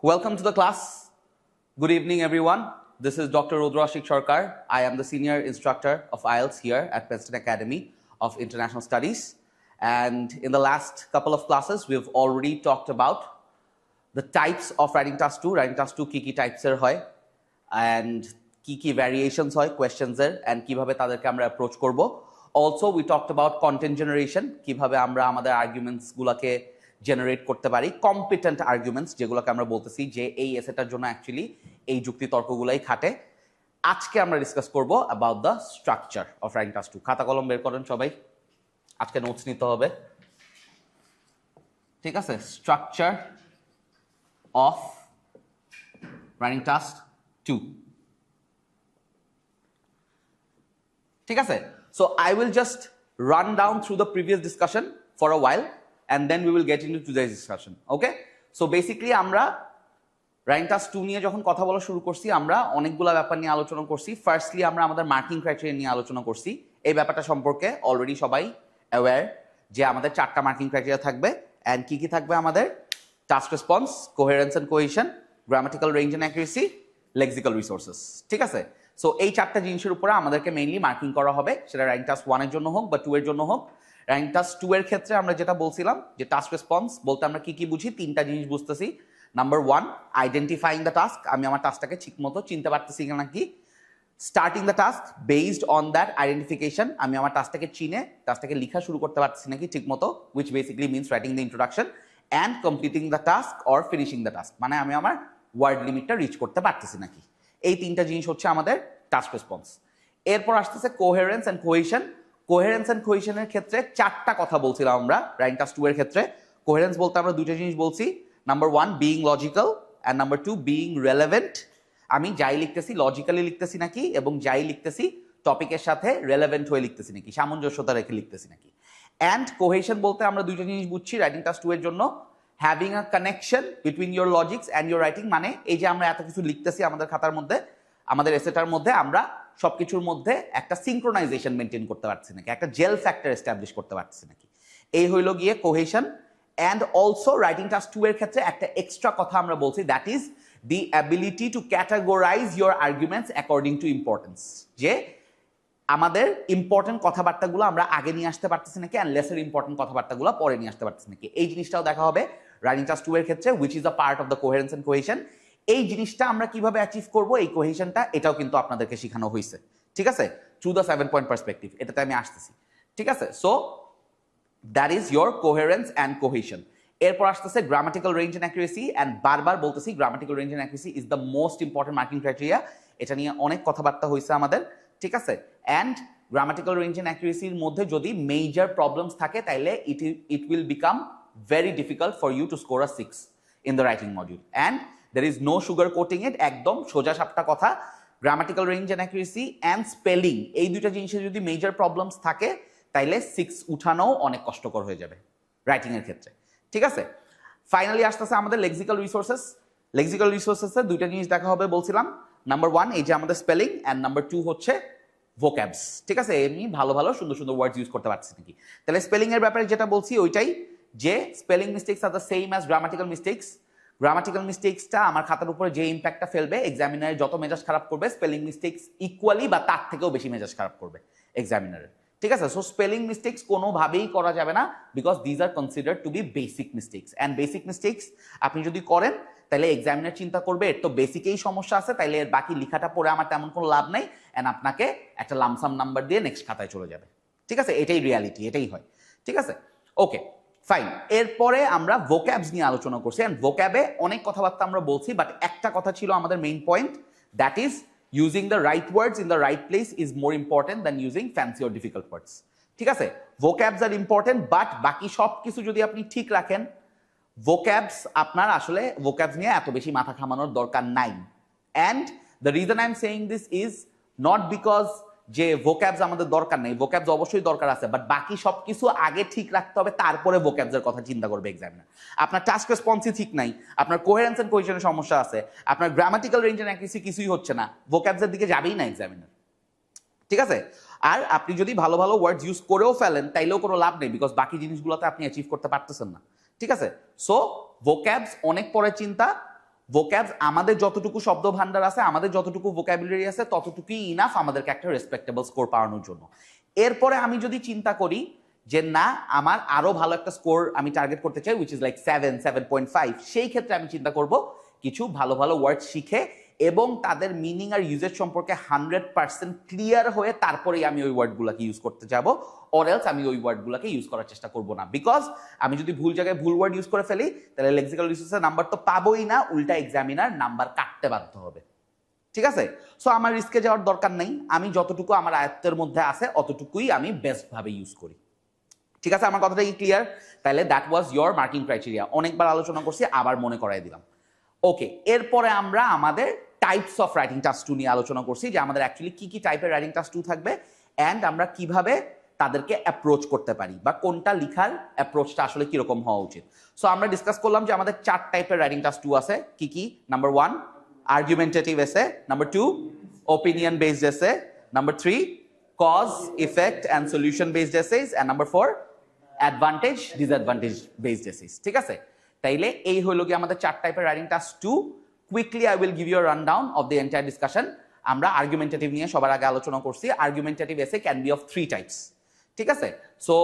Welcome to the class. Good evening, everyone. This is Dr. Rudrashik Sarkar. I am the senior instructor of IELTS here at Princeton Academy of International Studies. And in the last couple of classes, we've already talked about the types of writing task 2. Writing task 2 কি types এর হয় and কি variations হয় questions এর and কিভাবে তাদেরকে আমরা approach করব. Also, we talked about content generation, কিভাবে আমরা আমাদের arguments গুলাকে জেনারেট করতে পারি, কম্পিটেন্ট আর্গুমেন্টস যেগুলোকে আমরা বলতেছি যে এই এসেটার জন্য অ্যাকচুয়ালি এই যুক্তি তর্কগুলাই খাটে। আজকে আমরা ডিসকাস করব about the structure of writing task 2। খাতা কলম বের করেন সবাই, আজকে নোটস নিতে হবে, ঠিক আছে? স্ট্রাকচার অফ রাইটিং টাস্ক 2, ঠিক আছে? So I will just run down through the previous discussion for a while and then we will get into today's discussion. Okay, so basically আমরা রাইটিং টাস্ক 2 নিয়ে যখন কথা বলা শুরু করছি আমরা অনেকগুলা ব্যাপার নিয়ে আলোচনা করছি। ফার্স্টলি আমরা আমাদের মার্কিং ক্রাইটেরিয়া নিয়ে আলোচনা করছি। এই ব্যাপারটা সম্পর্কে অলরেডি সবাই অ্যাওয়্যার যে আমাদের 4টা মার্কিং ক্রাইটেরিয়া থাকবে এন্ড কি থাকবে আমাদের? Task response, coherence and cohesion, grammatical range and accuracy, lexical resources, ঠিক আছে? সো এই 4টা জিনিসের উপরে আমাদেরকে মেইনলি মার্কিং করা হবে, সেটা রাইটিং টাস্ক 1 এর জন্য হোক বা 2 এর জন্য হোক। রাইটিং টাস্ক 2 এর ক্ষেত্রে আমরা যেটা বলছিলাম যে টাস্ক রেসপন্স বলতে আমরা কি বুঝি, 3টা জিনিস বুঝতেছি। নাম্বার 1, আইডেন্টিফাইং দ্য টাস্ক, আমি আমার টাস্কটাকে ঠিকমতো চিনতে পারতেছি কিনা কি। Starting the task based on that identification, আমি আমার টাস্কটাকে চিনে টাস্কটাকে লেখা শুরু করতে পারতেছি নাকি ঠিকমতো, which basically means writing the introduction, and completing the task or finishing the task, মানে আমি আমার ওয়ার্ড লিমিটটা রিচ করতে পারতেছি নাকি। এই 3টা জিনিস হচ্ছে আমাদের টাস্ক রেসপন্স। এরপর আসতেছে coherence and cohesion. Coherence and কোহেশনের ক্ষেত্রে 4টা কথা বলছিলাম আমরা রাইটিং টাস্ক 2 এর ক্ষেত্রে। কোহেরেন্স বলতে আমরা 2টা জিনিস বলছি। Number 1 being logical and number 2 being relevant. আমি যাই লিখতেছি লজিক্যালি লিখতেছি নাকি, এবং যাই লিখতেছি টপিকের সাথে রেলেভেন্ট হয়ে লিখতেছি নাকি, সামঞ্জস্যতা রেখে লিখতেছি নাকি। অ্যান্ড কোহেশন বলতে আমরা 2টা জিনিস বুঝছি রাইটিং টাস্ক 2 এর জন্য। Having a connection between your logics and your writing, মানে এই যে আমরা এত কিছু লিখতেছি আমাদের খাতার মধ্যে, আমাদের এসেটার মধ্যে, আমরা সবকিছুর মধ্যে একটা সিনক্রোনাইজেশন মেনটেন করতে পারছি নাকি, একটা জেল ফ্যাক্টর এস্টাবলিশ করতে পারছি নাকি। এই হইল গিয়ে cohesion. And also writing task 2 এর ক্ষেত্রে একটা এক্সট্রা কথা আমরা বলছি, that is the ability to categorise your arguments according to importance, যে আমাদের ইম্পর্টেন্ট কথাবার্তাগুলো আমরা আগে নিয়ে আসতে পারতেছি নাকি, অ্যান্ড লেসার ইম্পর্টেন্ট কথাবার্তাগুলো পরে নিয়ে আসতে পারতেছি নাকি। এই জিনিসটাও দেখা হবে রাইটিং টাস্ক 2 এর ক্ষেত্রে, which is a part of the coherence and cohesion. এই জিনিসটা আমরা কিভাবে অ্যাচিভ করবো, এই কোহেশনটা, এটাও কিন্তু আপনাদেরকে শেখানো হয়েছে, ঠিক আছে? থ্রু দ্য 7 পয়েন্ট পার্সপেক্টিভ, এটাতে আমি আসতেছি, ঠিক আছে? So that is your coherence and cohesion. এরপর আসতেছে grammatical range and accuracy, and বারবার বলতেছি grammatical range and accuracy is the most important marking criteria. এটা নিয়ে অনেক কথাবার্তা হয়েছে আমাদের, ঠিক আছে? অ্যান্ড গ্রামাটিক্যাল রেঞ্জ অ্যান্ড অ্যাকুরেসির মধ্যে যদি মেজর প্রবলেমস থাকে তাইলে it will become very difficult for you to score a 6 in the writing module. And there is no sugar coating it, একদম সোজা সাপটা কথা। Grammatical range and accuracy and spelling, এই 2টা জিনিসে যদি মেজর প্রবলেমস থাকে তাইলে 6 উঠানো অনেক কষ্টকর হয়ে যাবে রাইটিং এর ক্ষেত্রে, ঠিক আছে? ফাইনালি আসতেছে আমাদের লেক্সিক্যাল রিসোর্সেস। লেক্সিক্যাল রিসোর্সেসে 2টা জিনিস দেখা হবে বলছিলাম। নাম্বার 1 এই যে আমাদের স্পেলিং, অ্যান্ড নাম্বার 2 হচ্ছে ভোক্যাবস, ঠিক আছে? এমনি ভালো ভালো সুন্দর সুন্দর ওয়ার্ডস ইউজ করতে পারছি নাকি। তাহলে স্পেলিং এর ব্যাপারে যেটা বলছি ওইটাই, যে স্পেলিং মিস্টেকস আর the same as grammatical mistakes. Grammatical মিস্টেক্সটা আমার খাতার উপরে যে ইম্প্যাক্টটা ফেলবে, এক্সামিনারের যত মেজাজ খারাপ করবে, স্পেলিং মিস্টেক্স ইকুয়ালি বা তার থেকেও বেশি মেজাজ খারাপ করবে এক্সামিনারের, ঠিক আছে? সো স্পেলিং মিস্টেক্স কোনোভাবেই করা যাবে না, because these are considered to be basic mistakes. And basic mistakes আপনি যদি করেন তাহলে এক্সামিনার চিন্তা করবে এর তো বেসিকেই সমস্যা আছে, তাইলে এর বাকি লেখাটা পড়ে আমার তেমন কোনো লাভ নেই, অ্যান্ড আপনাকে একটা লামসাম নাম্বার দিয়ে নেক্সট খাতায় চলে যাবে, ঠিক আছে? এটাই রিয়ালিটি, এটাই হয়, ঠিক আছে? Okay fine. এরপরে আমরা ভোক্যাবস নিয়ে আলোচনা করছি, এন্ড ভোক্যাবে অনেক কথাবার্তা আমরা বলছি, বাট একটা কথা ছিল আমাদের main point, that is using the right words in the right place is more important than using fancy or difficult words, ঠিক আছে? ভোক্যাবস আর ইম্পর্টেন্ট, বাট বাকি সব কিছু যদি আপনি ঠিক রাখেন, ভোক্যাবস আপনার আসলে ভোক্যাবস নিয়ে এত বেশি মাথা ঘামানোর দরকার নাই। And the reason I am saying this is not because যে ভোক্যাবস আমাদের দরকার নেই, ভোক্যাবস অবশ্যই দরকার আছে, বাট বাকি সবকিছু আগে ঠিক রাখতে হবে, তারপরে ভোক্যাবসের কথা চিন্তা করবে এক্সামিনার। আপনার টাস্ক রেসপন্সই ঠিক নাই, আপনার কোহেরেন্স এন্ড কোহেশনের সমস্যা আছে, আপনার গ্রামাটিক্যাল রেঞ্জ এন্ড অ্যাকুরেসি কিছুই হচ্ছে না, ভোক্যাবসের দিকে যাবেই না এক্সামিনার, ঠিক আছে? আর আপনি যদি ভালো ভালো ওয়ার্ডস ইউজ করেও ফেলেন তাইলেও কোনো লাভ নেই, বিকজ বাকি জিনিসগুলোতে আপনি অ্যাচিভ করতে পারতেছেন না, ঠিক আছে? সো ভোক্যাবস অনেক পরে চিন্তা। ভোক্যাবস আমাদের যতটুকু শব্দ ভান্ডার আছে, আমাদের যতটুকু ভোক্যাবুলারি আছে, ততটুকুই ইনাফ আমাদেরকে একটা রেসপেক্টেবল স্কোর পাওয়ানোর জন্য। এরপরে আমি যদি চিন্তা করি যে না, আমার আরো ভালো একটা স্কোর আমি টার্গেট করতে চাই, উইচ ইজ লাইক 7.5, সেই ক্ষেত্রে আমি চিন্তা করব কিছু ভালো ভালো ওয়ার্ড শিখে এবং তাদের মিনিং আর ইউজেজ সম্পর্কে 100% ক্লিয়ার হয়ে তারপরেই আমি ওই ওয়ার্ডগুলোকে ইউজ করতে যাব, অর এলস আমি ওই ওয়ার্ডগুলোকে ইউজ করার চেষ্টা করব না। বিকজ আমি যদি ভুল জায়গায় ভুল ওয়ার্ড ইউজ করে ফেলি, তাহলে লেক্সিক্যাল রিসোর্সের নাম্বার তো পাবোই না, উল্টা এক্সামিনার নাম্বার কাটতে বাধ্য হবে। ঠিক আছে? সো আমার রিস্কে যাওয়ার দরকার নেই, আমি যতটুকু আমার আয়ত্তের মধ্যে আছে অতটুকুই আমি বেস্ট ভাবে ইউজ করি। ঠিক আছে, আমার কথাটা কি ক্লিয়ার? তাহলে that was your marking criteria. অনেকবার আলোচনা করছি, আবার মনে করাই দিলাম। ওকে, এরপরে আমরা আমাদের টাইপস অফ রাইটিং টাস্ক 2 নিয়ে আলোচনা করছি, যে আমাদের অ্যাকচুয়ালি কি কি টাইপের রাইটিং টাস্ক 2 থাকবে অ্যান্ড আমরা কিভাবে তাদেরকে অ্যাপ্রোচ করতে পারি বা কোনটা লিখার অ্যাপ্রোচটা আসলে কিরকম হওয়া উচিত। সো আমরা ডিসকাস করলাম যে আমাদের 4 টাইপের রাইটিং টাস্ক 2 আছে। কি কি? Number 1 argumentative essay, number 2 opinion based essay, number 3 cause effect and solution based essays, and number 4 advantage disadvantage based essays. ঠিক আছে, তাইলে এই হলো কি আমাদের 4 টাইপের writing task 2। Quickly I will give you a rundown of the entire discussion. আমরা argumentative নিয়ে সবার আগে আলোচনা করছি। আর্গুমেন্টেটিভ এসে ক্যান বি অফ 3 টাইপস। ঠিক আছে, সো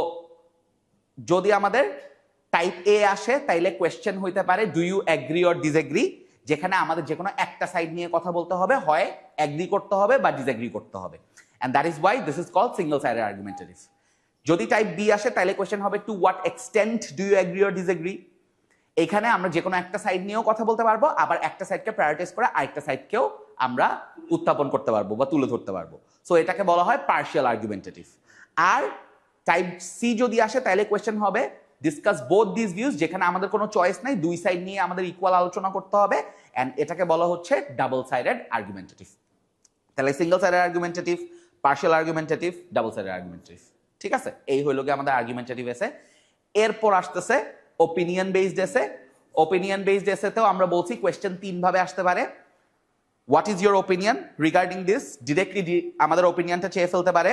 যদি আমাদের টাইপ এ আসে তাইলে কোয়েশ্চেন হইতে পারে do you agree or disagree, যেখানে আমাদের যে কোনো একটা সাইড নিয়ে কথা বলতে হবে, হয় এগ্রি করতে হবে বা ডিসএগ্রি করতে হবে, and that is why this is called single sided argumentative. যদি টাইপ বি আসে তাহলে কোয়েশ্চেন হবে to what extent do you agree or disagree. এখানে আমরা যে কোনো একটা সাইড নিয়েও কথা বলতে পারবো, আবার একটা সাইডকে প্রায়োরিটাইজ করে আরেকটা সাইডকেও আমরা উত্থাপন করতে পারবো বা তুলে ধরতে পারবো। সো এটাকে বলা হয় পার্শিয়াল আর্গুমেন্টেটিভ। আর টাইপ সি যদি আসে তাহলে কোয়েশ্চেন হবে ডিসকাস বোথ দিস ভিউজ, যেখানে আমাদের কোনো চয়েস নাই, দুই সাইড নিয়ে আমাদের ইকুয়াল আলোচনা করতে হবে, এন্ড এটাকে বলা হচ্ছে ডাবল সাইডেড আর্গুমেন্টেটিভ। তাহলে single sided argumentative, partial argumentative, double sided argumentative. ঠিক আছে, এই হইল গিয়ে আমাদের আর্গুমেন্টেটিভ এসে। এরপর আসতেছে opinion based essay. Opinion based এসেতেও আমরা বলছি কোয়েশ্চেন 3 ভাবে আসতে পারে। What is your opinion regarding this, directly আমাদের ওপিনিয়নটা চেয়ে ফেলতে পারে।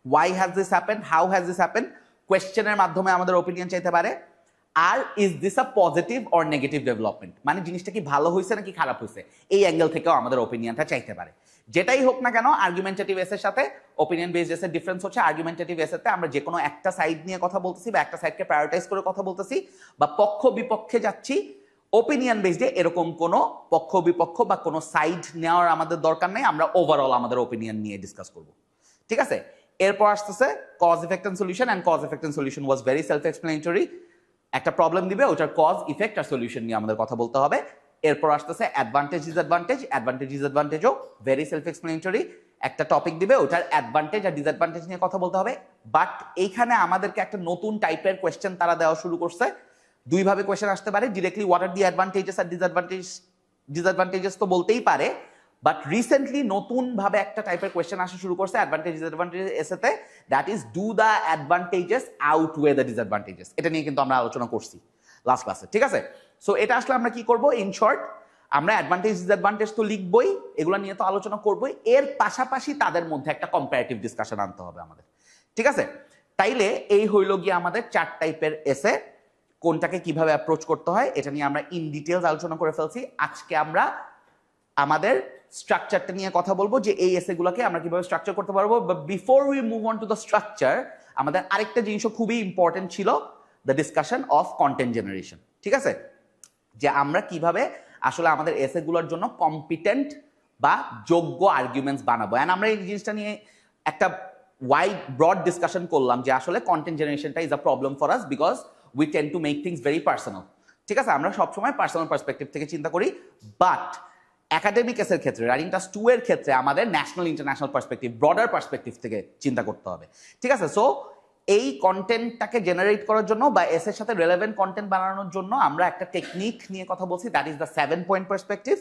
Why has this happen, how has this happen, কোয়েশ্চেনের মাধ্যমে আমাদের ওপিনিয়ন চাইতে পারে। আর is this a positive or negative development, মানে জিনিসটা কি ভালো হয়েছে নাকি খারাপ হয়েছে, এই অ্যাঙ্গেল থেকেও আমাদের ওপিনিয়নটা চাইতে পারে। যেটাই হোক না কেন, আর্গুমেন্টেটিভ এসের সাথে ওপিনিয়ন বেসড এসের ডিফারেন্স হচ্ছে আর্গুমেন্টেটিভ এসেতে আমরা যে কোনো একটা সাইড নিয়ে কথা বলতেছি বা একটা সাইডকে প্রায়োরিটাইজ করে কথা বলতেছি বা পক্ষ বিপক্ষে যাচ্ছি। ওপিনিয়ন বেসডে এরকম কোনো পক্ষ বিপক্ষ বা কোনো সাইড নেওয়ার আমাদের দরকার নেই, আমরা ওভারঅল আমাদের ওপিনিয়ন নিয়ে ডিসকাস করব। ঠিক আছে, এরপর আসতেছে cause effect and solution, and cause effect and solution was very self explanatory. একটা প্রবলেম দিবে, ওটার কজ ইফেক্ট আর সলিউশন নিয়ে আমাদের কথা বলতে হবে। এরপর আসতেছে অ্যাডভান্টেজ ডিসঅ্যাডভান্টেজ, অ্যাডভান্টেজ ডিসঅ্যাডভান্টেজও ভেরি সেলফ এক্সপ্লেনেটরি। একটা টপিক দিবে, ওটার অ্যাডভান্টেজ আর ডিসঅ্যাডভান্টেজ নিয়ে কথা বলতে হবে। বাট এইখানে আমাদেরকে একটা নতুন টাইপের কোয়েশ্চেন তারা দেওয়া শুরু করছে। দুই ভাবে কোয়েশ্চেন আসতে পারে, directly what are the advantages আর ডিসঅ্যাডভান্টেজেস তো বলতেই পারে, বাট রিসেন্টলি নতুন ভাবে একটা টাইপের কোয়েশ্চেন আসা শুরু করছে অ্যাডভান্টেজ ডিসঅ্যাডভান্টেজ এসেতে, that is do the advantages outweigh the disadvantages. এটা নিয়ে কিন্তু আমরা আলোচনা করছি লাস্ট ক্লাসে। ঠিক আছে, সো এটা আসলে আমরা কি করব, ইন শর্ট আমরা অ্যাডভান্টেজ ডিসঅ্যাডভান্টেজ তো লিখবই, এগুলো নিয়ে তো আলোচনা করবই, এর পাশাপাশি তাদের মধ্যে একটা কম্পারেটিভ ডিসকাশন আনতে হবে আমাদের। ঠিক আছে, তাইলে এই হইল গিয়ে আমাদের 4 টাইপের এসে। কোনটাকে কিভাবে অ্যাপ্রোচ করতে হয় এটা নিয়ে আমরা ইন ডিটেইলস আলোচনা করে ফেলছি। আজকে আমরা আমাদের স্ট্রাকচারটা নিয়ে কথা বলবো, যে এই এসেগুলোকে আমরা কিভাবে স্ট্রাকচার করতে পারবো। But before we move on to the structure, আমাদের আরেকটা জিনিসও খুবই ইম্পর্টেন্ট ছিল, the discussion of content generation. ঠিক আছে, যে আমরা কিভাবে আসলে আমাদের এসেগুলোর জন্য কম্পিটেন্ট বা যোগ্য আর্গুমেন্টস বানাবো। এন্ড আমরা এই জিনিসটা নিয়ে একটা ওয়াইড ব্রড ডিসকাশন করলাম যে আসলে কন্টেন্ট জেনারেশনটা is a problem for us because we tend to make things very personal. ঠিক আছে, আমরা সবসময় পার্সোনাল পার্সপেক্টিভ থেকে চিন্তা করি, বাট একাডেমিক এসের ক্ষেত্রে, রাইটিং টাস্ক 2 এর ক্ষেত্রে আমাদের national international perspective, broader perspective থেকে চিন্তা করতে হবে। ঠিক আছে, সো এই কন্টেন্টটাকে জেনারেট করার জন্য বা এসের সাথে রিলেভেন্ট কন্টেন্ট বানানোর জন্য আমরা একটা টেকনিক নিয়ে কথা বলছি, that is the 7 point perspective,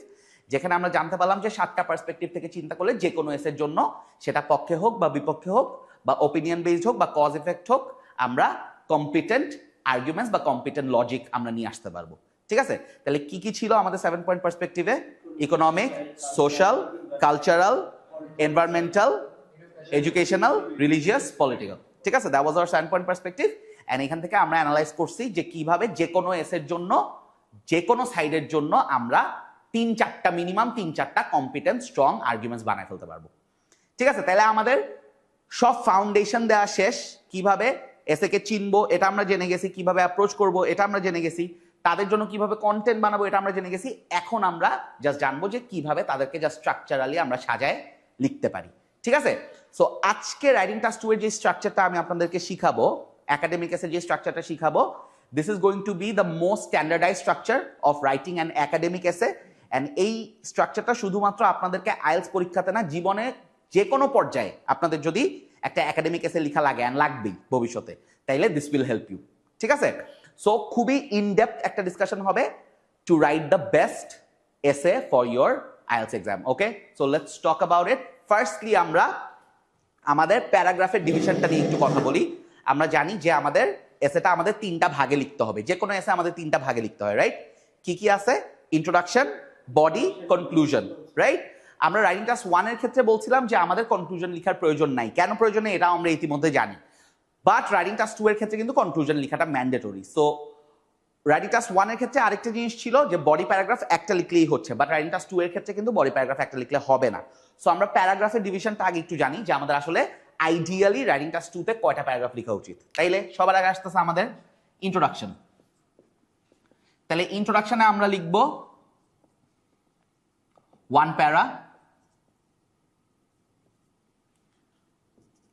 যেখানে আমরা জানতে পারলাম যে 7টা পার্সপেক্টিভ থেকে চিন্তা করলে যে কোনো এসের জন্য, সেটা পক্ষে হোক বা বিপক্ষে হোক বা ওপিনিয়ন বেসড হোক বা কজ ইফেক্ট হোক, আমরা কম্পিটেন্ট আর্গুমেন্টস বা কম্পিটেন্ট লজিক আমরা নিয়ে আসতে পারবো। ঠিক আছে, তাহলে কি কি ছিল আমাদের 7 পয়েন্ট পার্সপেক্টিভে? Economic, social, cultural, environmental, educational, religious, political. ঠিক আছে, that was our 7 point perspective. And এখান থেকে আমরা অ্যানালাইজ করছি যে কিভাবে যে কোনো এসের জন্য যে কোনো সাইডের জন্য আমরা 3-4টা মিনিমাম 3-4টা কম্পিটেন্ট স্ট্রং আর্গুমেন্টস বানায় ফেলতে পারবো। ঠিক আছে, তাহলে আমাদের সব ফাউন্ডেশন দেওয়া শেষ। কিভাবে এসএ কে চিনবো এটা আমরা জেনে গেছি, কিভাবে অ্যাপ্রোচ করব এটা আমরা জেনে গেছি, তাদের জন্য কিভাবে কন্টেন্ট বানাবো এটা আমরা জেনে গেছি। এখন আমরা জাস্ট জানবো যে কিভাবে তাদেরকে জাস্ট স্ট্রাকচারালি আমরা সাজায় লিখতে পারি। ঠিক আছে, সো আজকে রাইটিং টাস্ক 2 এর যে স্ট্রাকচারটা আমি আপনাদেরকে শিখাবো, একাডেমিক এসে যে স্ট্রাকচারটা শিখাবো, this is going to be the most standardise structure of writing an academic essay. And এই স্ট্রাকচারটা শুধুমাত্র আপনাদেরকে আইএলটিএস পরীক্ষাতে না, জীবনে যে কোনো পর্যায়ে আপনাদের যদি একটা একাডেমিক এসে লেখা লাগে, অ্যান্ড লাগবেই ভবিষ্যতে, তাইলে দিস উইল হেল্প ইউ। ঠিক আছে, সো খুবই ইনডেপথ একটা ডিসকাশন হবে টু রাইট দ্য বেস্ট এসে for your IELTS exam. Okay, so let's talk about it. Firstly আমরা আমাদের প্যারাগ্রাফের ডিভিশনটা নিয়ে একটু কথা বলি। আমরা জানি যে আমাদের এসেটা আমাদের 3টা ভাগে লিখতে হবে, যে কোনো এসে আমাদের 3টা ভাগে লিখতে হয়, রাইট? কি কি আছে? Introduction, body, conclusion, right? আমরা রাইটিং টাস্ক 1 এর ক্ষেত্রে বলছিলাম যে আমাদের কনক্লুশন লেখার প্রয়োজন নাই। কেন প্রয়োজন নেই এটা আমরা ইতিমধ্যে জানি, বাট রাইটিং টাস্ক 2 এর ক্ষেত্রে কিন্তু কনক্লুশন লেখাটা ম্যান্ডেটরি। সো রাইটিং টাস্ক 1 এর ক্ষেত্রে আরেকটা জিনিস ছিল যে বডি প্যারাগ্রাফ একটা লিখলেই হচ্ছে, বাট রাইটিং টাস্ক 2 এর ক্ষেত্রে কিন্তু বডি প্যারাগ্রাফ একটা লিখলে হবে না। সো আমরা প্যারাগ্রাফের ডিভিশনটা আগে একটু জানি যে আমাদের আসলে আইডিয়ালি রাইটিং টাস্ক 2 তে কয়টা প্যারাগ্রাফ লেখা উচিত। তাইলে সবার আগে আসতেছে আমাদের ইন্ট্রোডাকশন। তাহলে ইন্ট্রোডাকশনে আমরা লিখব 1 প্যারা।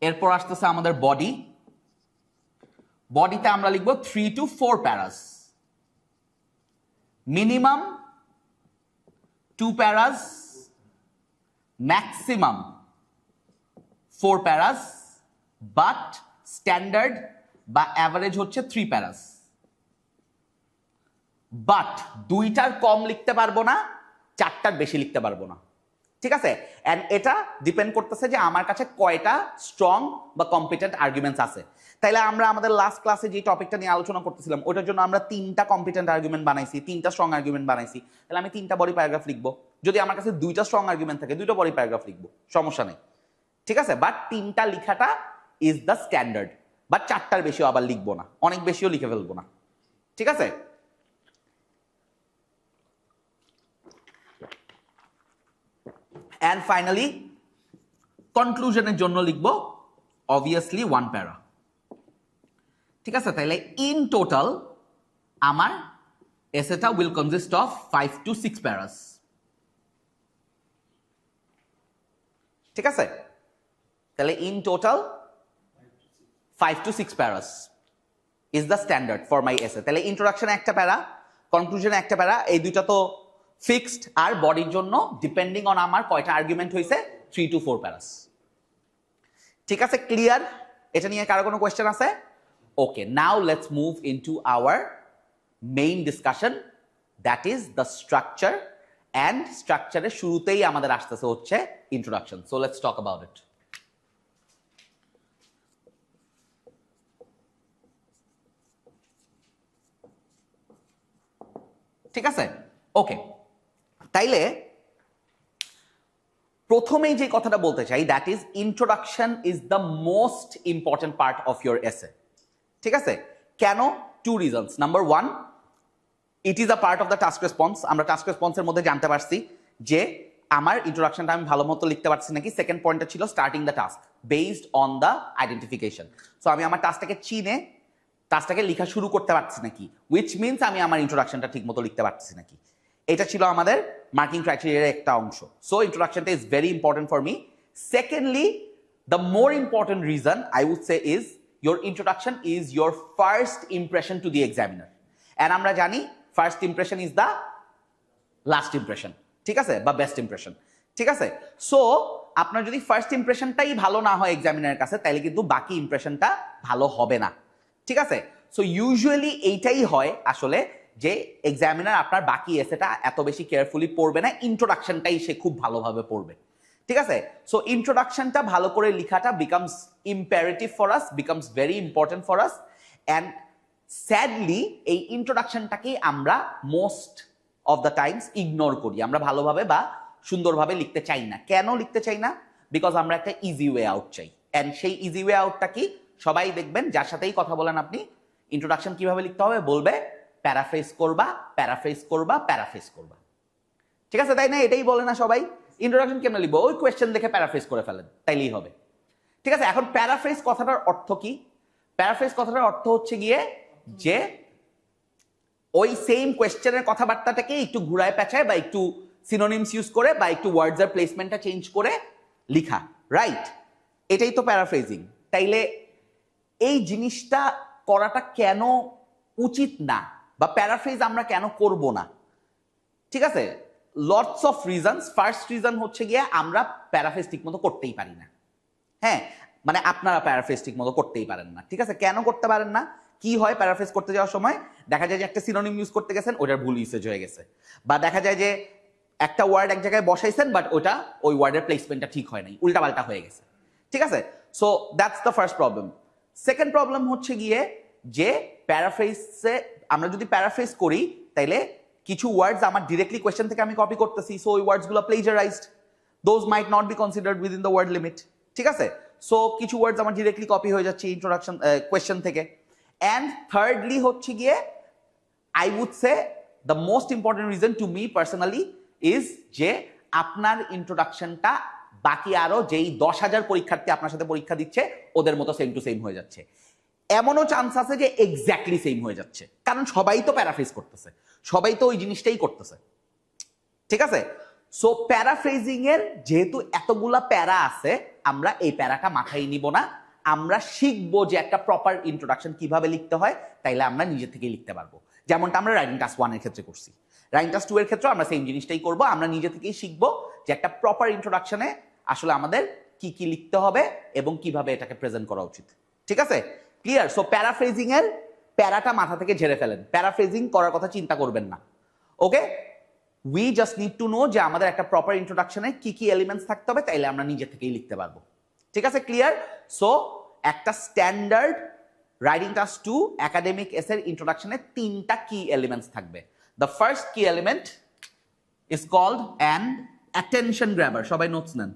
এরপর আসতেছে আমাদের বডি। বডিতে আমরা লিখব 3 to 4 paras, minimum 2 paras, maximum 4 paras, but standard বা অ্যাভারেজ হচ্ছে 3 প্যারাস। বাট 2টার কম লিখতে পারবো না, 4টার বেশি লিখতে পারবো না। ঠিক আছে, এন্ড এটা ডিপেন্ড করতেছে যে আমার কাছে কয়টা স্ট্রং বা কম্পিটেন্ট আর্গুমেন্টস আছে। তাইলে আমরা আমাদের লাস্ট ক্লাসে যে টপিকটা নিয়ে আলোচনা করতেছিলাম ওটার জন্য আমরা 3টা কম্পিটেন্ট আর্গুমেন্ট বানাইছি, 3টা স্ট্রং আর্গুমেন্ট বানাইছি। তাহলে আমি 3টা বডি প্যারাগ্রাফ লিখবো। যদি আমার কাছে 2টা স্ট্রং আর্গুমেন্ট থাকে 2টা বডি প্যারাগ্রাফ লিখবো, সমস্যা নেই। ঠিক আছে, বাট 3টা লিখাটা ইজ দ্য স্ট্যান্ডার্ড। বাট 4টার বেশিও আবার লিখবো না, অনেক বেশিও লিখে ফেলবো না। ঠিক আছে, and finally কনক্লুশনের জন্য লিখবো obviously 1 প্যারা। ঠিক আছে, তাহলে ইন টোটাল আমার এসেটা will consist of 5 to 6 প্যারাস। ঠিক আছে, তাহলে in total 5 to 6 প্যারাস is the standard for my essay। তাহলে ইন্ট্রোডাকশনে একটা প্যারা, কনক্লুশনে একটা প্যারা, এই দুইটা তো ফিক্সড। আর বডির জন্য ডিপেন্ডিং অন আমার কয়টা আর্গুমেন্ট হয়েছে 3 to 4 প্যারাস। ঠিক আছে, ক্লিয়ার? এটা নিয়ে কারো কোনো কোয়েশ্চেন আছে? Okay, now let's move into our main discussion, that is the structure. And স্ট্রাকচারের শুরুতেই আমাদের আসতেছে হচ্ছে introduction. So let's talk about it. ঠিক আছে, ওকে। তাইলে প্রথমেই যে কথাটা বলতে চাই, that is introduction is the most important part of your essay. ঠিক আছে, কেন? 2 reasons. Number 1, it is a part of the task response. আমরা টাস্ক রেসপন্সের মধ্যে জানতে পারছি যে আমার ইন্ট্রোডাকশনটা আমি ভালো মতো লিখতে পারছি নাকি। সেকেন্ড পয়েন্টটা ছিল starting the task based on the identification. So আমি আমার টাস্কটাকে চিনে টাস্কটাকে লেখা শুরু করতে পারছি নাকি, উইচ মিনস আমি আমার ইন্ট্রোডাকশনটা ঠিক মতো লিখতে পারছি নাকি। এটা ছিল আমাদের মার্কিং ক্রাইটেরিয়ার একটা অংশ। সো ইন্ট্রোডাকশনটা is very important for me. Secondly, the more important reason I would say is your introduction is your first impression to the examiner, and আমরা জানি first impression is the last impression. ঠিক আছে, বা best impression. ঠিক আছে, so আপনার যদি first ইমপ্রেশনটাই ভালো না হয় এক্সামিনারের কাছে, তাহলে কিন্তু বাকি ইমপ্রেশনটা ভালো হবে না। ঠিক আছে, সো ইউজুয়ালি এইটাই হয় আসলে, যে এক্সামিনার আপনার বাকি এসেটা এত বেশি কেয়ারফুলি পড়বে না, ইন্ট্রোডাকশনটাই সে খুব ভালোভাবে পড়বে। ঠিক আছে, সো ইন্ট্রোডাকশনটা ভালো করে লেখাটা becomes imperative for us, becomes very important for us. And sadly এই ইন্ট্রোডাকশনটাকেই আমরা most of the Times ignore করি, আমরা ভালোভাবে বা সুন্দরভাবে লিখতে চাই না। কেন লিখতে চাই না? বিকজ আমরা একটা ইজি ওয়ে আউট চাই। অ্যান্ড সেই ইজি ওয়ে আউটটা কি? সবাই দেখবেন যার সাথেই কথা বলেন আপনি, ইন্ট্রোডাকশন কিভাবে লিখতে হবে বলবে প্যারাফ্রেজ করবা, প্যারাফ্রেজ করবা, প্যারাফ্রেজ করবা। ঠিক আছে, তাই না? এটাই বলে না সবাই? ইন্ট্রোডাকশন কেমন লিখবো? ওই কোয়েশ্চেন দেখে প্যারাফ্রেজ করে ফেলেন, তাইলেই হবে। ঠিক আছে, এখন প্যারাফ্রেজ কথাটার অর্থ কি? প্যারাফ্রেজ কথাটার অর্থ হচ্ছে গিয়ে যে ওই সেম কোয়েশ্চেনের কথাবার্তাটাকে একটু ঘুরায় পেঁচায় বা একটু সিনোনিমস ইউজ করে বা একটু ওয়ার্ডস এর প্লেসমেন্টটা চেঞ্জ করে লিখা, রাইট? এটাই তো প্যারাফ্রেজিং। তাইলে এই জিনিসটা করাটা কেন উচিত না, বা প্যারাফ্রেজ আমরা কেন করব না? ঠিক আছে, lots of reasons. First reason হচ্ছে গিয়ে আমরা প্যারাফ্রেজ ঠিক মতো করতেই পারি না। হ্যাঁ, মানে আপনারা প্যারাফ্রেজ ঠিক মতো করতেই পারেন না। ঠিক আছে, কেন করতে পারেন না? কি হয়, প্যারাফ্রেজ করতে যাওয়ার সময় দেখা যায় যে একটা সিনোনিম ইউজ করতে গেছেন, ওটার ভুল ইউসেজ হয়ে গেছে, বা দেখা যায় যে একটা ওয়ার্ড এক জায়গায় বসাইছেন বাট ওটা ওই ওয়ার্ডের প্লেসমেন্টটা ঠিক হয় নাই, উল্টাপাল্টা হয়ে গেছে। ঠিক আছে, so that's the first problem. Second problem হচ্ছে গিয়ে যে প্যারাফ্রেজে আমরা যদি প্যারাফ্রেজ করি তাইলে কিছু ওয়ার্ডস আমার ডিরেক্টলি কোয়েশ্চেন থেকে আমি কপি করতেছি, সো ওই ওয়ার্ডসগুলো plagiarised, those might not be considered within the word limit. ঠিক আছে, সো কিছু ওয়ার্ডস আমার ডিরেক্টলি কপি হয়ে যাচ্ছে ইন্ট্রোডাকশন কোয়েশ্চেন থেকে। অ্যান্ড থার্ডলি হচ্ছে গিয়ে I would say the most important reason to me personally is যে আপনার ইন্ট্রোডাকশনটা বাকি আরো যেই 10,000 পরীক্ষার্থী আপনার সাথে পরীক্ষা দিচ্ছে ওদের মতো সেম টু সেম হয়ে যাচ্ছে। এমনও চান্স আছে যে এক্স্যাক্টলি সেম হয়ে যাচ্ছে, কারণ সবাই তো প্যারাফ্রেজ করতেছে, সবাই তো ওই জিনিসটাই করতেছে। ঠিক আছে, সো প্যারাফ্রেজিং এর যেহেতু এতগুলা প্যারা আছে, আমরা এই প্যারাটা মাথায় নিব না, আমরা শিখবো যে একটা প্রপার ইন্ট্রোডাকশন কিভাবে লিখতে হয়, তাইলে আমরা নিজে থেকেই লিখতে পারবো। যেমনটা আমরা রাইটিং টাস্ক 1 এর ক্ষেত্রে করছি, রাইটিং টাস্ক 2 এর ক্ষেত্রে আমরা সেম জিনিসটাই করব। আমরা নিজে থেকেই শিখবো যে একটা প্রপার ইন্ট্রোডাকশনে আসলে আমাদের কি কি লিখতে হবে এবং কিভাবে এটাকে প্রেজেন্ট করা উচিত। ঠিক আছে, ক্লিয়ার? সো প্যারাফ্রেজিং এর প্যারাটা মাথা থেকে ঝেড়ে ফেলেন, প্যারাফ্রেজিং করার কথা চিন্তা করবেন না। Okay, we just need to know যে আমাদের একটা প্রপার ইন্ট্রোডাকশনে কি কি এলিমেন্টস থাকতে হবে, তাইলে আমরা নিজে থেকেই লিখতে পারবো। ঠিক আছে, ক্লিয়ার? সো একটা স্ট্যান্ডার্ড রাইটিং টাস্ক 2 একাডেমিক এসের ইন্ট্রোডাকশনে 3টা কি এলিমেন্টস থাকবে। The first key element is called an attention grabber. সবাই নোটস নেন।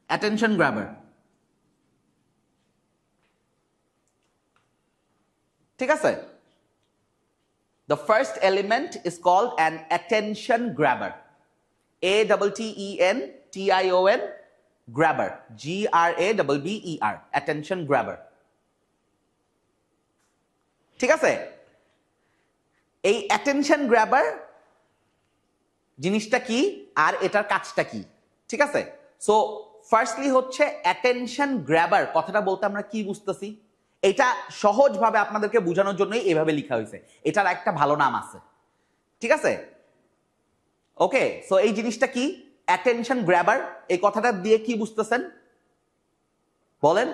Attention grabber. ঠিক আছে, the first element is called an attention grabber. ATTENTION grabber. GRABBER. Attention grabber. ঠিক আছে, এই attention grabber জিনিসটা কি আর এটার কাজটা কি? ঠিক আছে, সো ফার্স্টলি হচ্ছে attention grabber কথাটা বলতে আমরা কি বুঝতেছি, এটা সহজভাবে আপনাদেরকে বোঝানোর জন্যই এভাবে লেখা হয়েছে। এটার একটা ভালো নাম আছে। ঠিক আছে, ওকে, সো এই জিনিসটা কি অ্যাটেনশন গ্র্যাবার, এই কথাটা দিয়ে কি বুঝতেছেন বলেন?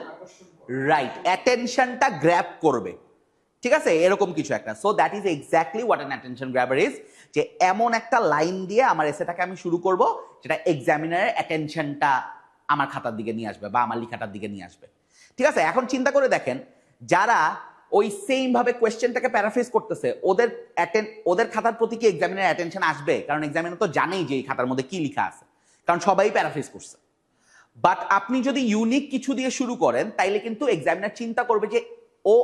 রাইট, অ্যাটেনশনটা গ্র্যাব করবে। ঠিক আছে, এরকম কিছু একটা। So that is exactly what an attention grabber is, যে এমন একটা লাইন দিয়ে আমার এসেটাকে আমি শুরু করব যেটা এক্সামিনারের অ্যাটেনশনটা আমার খাতার দিকে নিয়ে আসবে বা আমার লেখাটার দিকে নিয়ে আসবে। ঠিক আছে, এখন চিন্তা করে দেখেন যারা ওই সেম ভাবে কোয়েশ্চেনটাকে প্যারাফ্রেজ করতেছে ওদের খাতার প্রতি কি এক্সামিনার অ্যাটেনশন আসবে? কারণ এক্সামিনার তো জানেই যে এই খাতার মধ্যে কি লেখা আছে, কারণ সবাই প্যারাফ্রেজ করছে। বাট আপনি যদি ইউনিক কিছু দিয়ে শুরু করেন তাইলে কিন্তু এক্সামিনার চিন্তা করবে যে ও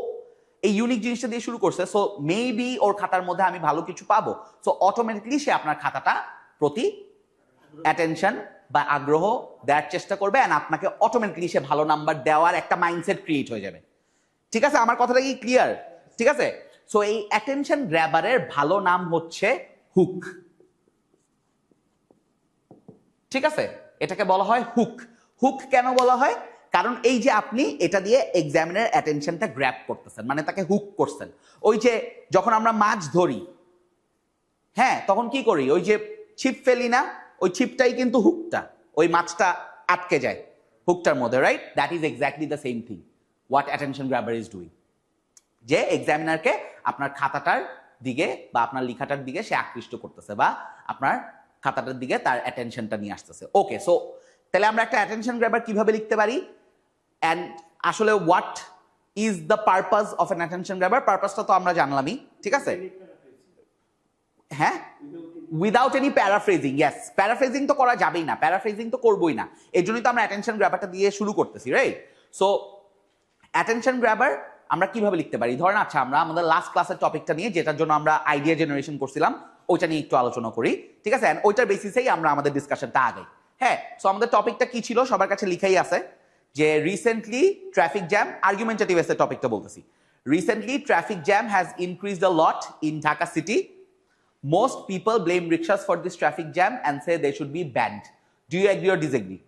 এই ইউনিক জিনিসটা দিয়ে শুরু করছে, সো মেবি ওর খাতার মধ্যে আমি ভালো কিছু পাবো। সো অটোমেটিকলি সে আপনার খাতাটা প্রতি অ্যাটেনশন বা আগ্রহ দেওয়ার চেষ্টা করবে, এন্ড আপনাকে অটোমেটিকলি সে ভালো নাম্বার দেওয়ার একটা মাইন্ডসেট ক্রিয়েট হয়ে যাবে। ঠিক আছে, আমার কথাটা কি ক্লিয়ার? ঠিক আছে, সো এই অ্যাটেনশন গ্র্যাবারের ভালো নাম হচ্ছে হুক। ঠিক আছে, এটাকে বলা হয় হুক। হুক কেন বলা হয়? কারণ এই যে আপনি এটা দিয়ে এক্সামিনার অ্যাটেনশনটা গ্র্যাব করতেছেন, মানে তাকে হুক করছেন। ওই যে যখন আমরা মাছ ধরি, হ্যাঁ, তখন কি করি? ওই যে ছিপ ফেলি না, ওই ছিপটাই কিন্তু হুকটা, ওই মাছটা আটকে যায় হুকটার মধ্যে, right? That is exactly the same thing what attention grabber is doing, যে এক্সামিনারকে আপনার খাতাটার দিকে বা আপনার লেখাটার দিকে সে আকৃষ্ট করতেছে বা আপনার খাতাটার দিকে তার অ্যাটেনশনটা নিয়ে আসতেছে। ওকে, সো তাহলে আমরা একটা অ্যাটেনশন গ্র্যাবার কিভাবে লিখতে পারি, অ্যান্ড আসলে what is the purpose of an attention grabber? পারপাসটা তো আমরা জানলামই। ঠিক আছে, হ্যাঁ, without any paraphrasing. Yes, paraphrasing তো করা যাবেই না, প্যারাফ্রেজিং তো করবোই না, এর জন্যই তো আমরা অ্যাটেনশন গ্র্যাবারটা দিয়ে শুরু করতেছি, রাইট? সো অ্যাটেনশন গ্র্যাবার আমরা কিভাবে লিখতে পারি? ধরেন আচ্ছা আমরা আমাদের লাস্ট ক্লাসের টপিকটা নিয়ে, যেটার জন্য আমরা আইডিয়া জেনারেশন করছিলাম, ওইটা নিয়ে একটু আলোচনা করি, ঠিক আছে? ওইটার বেসিসেই আমরা আমাদের ডিসকাশনটা আগাই। হ্যাঁ, সো আমাদের টপিকটা কি ছিল সবার কাছে লিখাই আছে, যে রিসেন্টলি ট্রাফিক জ্যাম, আর্গুমেন্টেটিভ এসে টপিকটা বলতেছি। Recently traffic jam has increased a lot in Dhaka city. Most people blame rickshaws for this traffic jam and say they should be banned. Do you agree or disagree?